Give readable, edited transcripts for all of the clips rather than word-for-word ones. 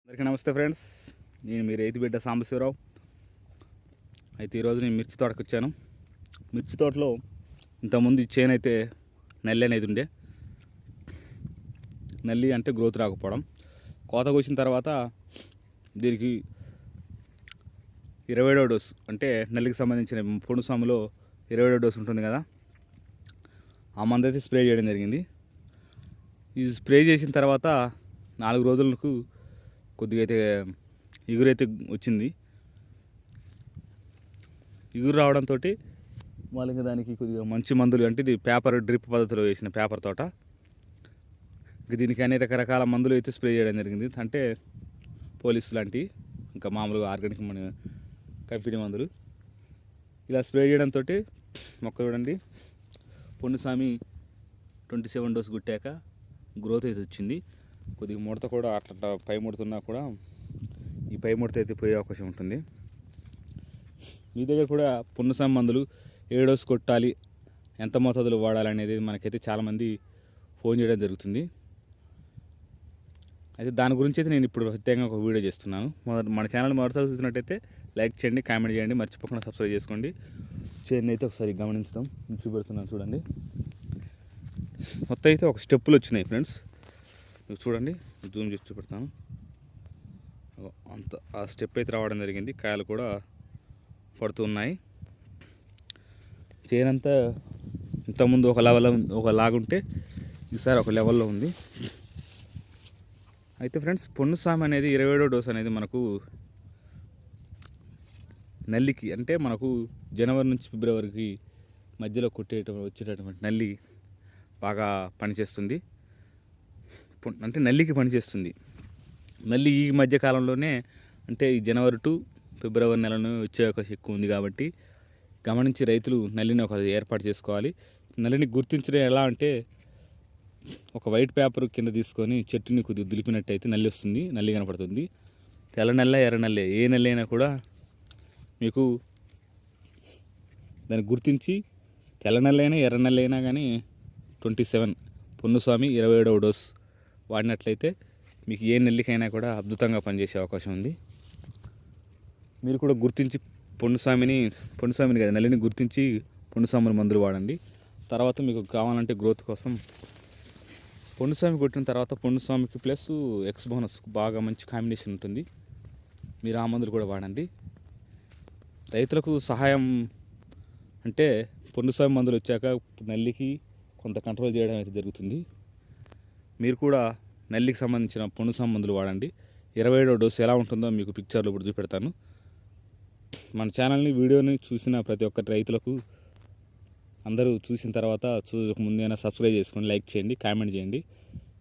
అందరికీ నమస్తే ఫ్రెండ్స్, నేను మీ రైతు బిడ్డ సాంబశివరావు. అయితే ఈరోజు నేను మిర్చి తోటకు వచ్చాను. మిర్చి తోటలో ఇంతకుముందు చేను అయితే నల్లి అనేది ఉండే. నల్లి అంటే గ్రోత్ రాకపోవడం. కోత కోసిన తర్వాత దీనికి 27వ డోసు అంటే నల్లికి సంబంధించిన పొడు సాములో 27వ డోసు ఉంటుంది కదా, ఆ మందు అయితే స్ప్రే చేయడం జరిగింది. ఇది స్ప్రే చేసిన తర్వాత 4 రోజులకు కొద్దిగా అయితే ఎగురైతే వచ్చింది. ఎగురు రావడంతో వాళ్ళకి దానికి కొద్దిగా మంచి మందులు, అంటే ఇది పేపర్ డ్రిప్ పద్ధతిలో వేసిన పేపర్ తోట. దీనికి అనేక రకరకాల మందులు అయితే స్ప్రే చేయడం జరిగింది. అంటే పోలీస్ లాంటి, ఇంకా మామూలుగా ఆర్గానిక్ మన కంపెనీ మందులు ఇలా స్ప్రే చేయడంతో మొక్క చూడండి, పొన్నుసామి 27 డోసు గుట్టాక గ్రోత్ అయితే వచ్చింది. కొద్దిగా ముడత కూడా అట్లా పై ముడుతున్నా కూడా ఈ పై ముడత అయితే పోయే అవకాశం ఉంటుంది. మీ దగ్గర కూడా పొన్నుసామి మందులు ఏ డోసు కొట్టాలి, ఎంత మోతాదులో వాడాలి అనేది మనకైతే చాలామంది ఫోన్ చేయడం జరుగుతుంది. అయితే దాని గురించి అయితే నేను ఇప్పుడు ప్రత్యేకంగా ఒక వీడియో చేస్తున్నాను. మన ఛానల్ మొదటిసారి చూసినట్టయితే లైక్ చేయండి, కామెంట్ చేయండి, మర్చిపోకుండా సబ్స్క్రైబ్ చేసుకోండి. చేయండి అయితే ఒకసారి గమనించుదాం. చూపెడుతున్నాను చూడండి. మొత్తం అయితే ఒక స్టెప్పులు వచ్చినాయి ఫ్రెండ్స్, చూడండి, జూమ్ చేసి చూపెడతాను. అంత ఆ స్టెప్ అయితే రావడం జరిగింది. కాయలు కూడా పడుతూ ఉన్నాయి. చేనంతా ఇంతకుముందు ఒక లాగుంటే ఈసారి ఒక లెవెల్లో ఉంది. అయితే ఫ్రెండ్స్, పొన్నుసామి అనేది 27వ డోసు అనేది మనకు నల్లికి, అంటే మనకు జనవరి నుంచి ఫిబ్రవరికి మధ్యలో వచ్చేటటువంటి నల్లి బాగా పనిచేస్తుంది. అంటే నల్లికి పనిచేస్తుంది. నల్లి ఈ మధ్యకాలంలోనే, అంటే ఈ జనవరి టు ఫిబ్రవరి నెలను వచ్చే అవకాశం ఎక్కువ ఉంది. కాబట్టి గమనించి రైతులు నల్లిని ఒక ఏర్పాటు చేసుకోవాలి. నల్లిని గుర్తించడం ఎలా అంటే, ఒక వైట్ పేపర్ కింద తీసుకొని చెట్టుని కొద్దిగా దులిపినట్టయితే నల్లి వస్తుంది, నల్లి కనపడుతుంది. తెల్ల నల్ల, ఎర్ర నల్లే, ఏ నల్లి అయినా కూడా మీకు దాన్ని గుర్తించి, తెల్ల నల్లి అయినా ఎర్ర నల్లి అయినా కానీ 27 పొన్నుసామి 27వ డోస్ వాడినట్లయితే మీకు ఏ నెల్లికైనా కూడా అద్భుతంగా పనిచేసే అవకాశం ఉంది. మీరు కూడా గుర్తించి పొన్నుసామిని కదా, నల్లిని గుర్తించి పొన్నుసామిని మందులు వాడండి. తర్వాత మీకు కావాలంటే గ్రోత్ కోసం పొన్నుసామి కొట్టిన తర్వాత పొన్నుసామికి ప్లస్ ఎక్స్ బోనస్ బాగా మంచి కాంబినేషన్ ఉంటుంది. మీరు ఆ మందులు కూడా వాడండి. రైతులకు సహాయం అంటే పొన్నుసామి మందులు వచ్చాక నల్లికి కొంత కంట్రోల్ చేయడం అయితే జరుగుతుంది. మీరు కూడా నల్లికి సంబంధించిన పొన్నుసామి మందులు వాడండి. 27వ డోసు ఎలా ఉంటుందో మీకు పిక్చర్లో ఇప్పుడు చూపెడతాను. మన ఛానల్ని, వీడియోని చూసిన ప్రతి ఒక్క రైతులకు అందరూ చూసిన తర్వాత చూడక ముందైనా సబ్స్క్రైబ్ చేసుకోండి, లైక్ చేయండి, కామెంట్ చేయండి.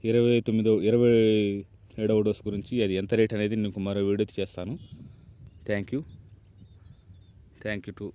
27వ డోసు గురించి అది ఎంత రేట్ అనేది నేను మరో వీడియో చేస్తాను. Thank you to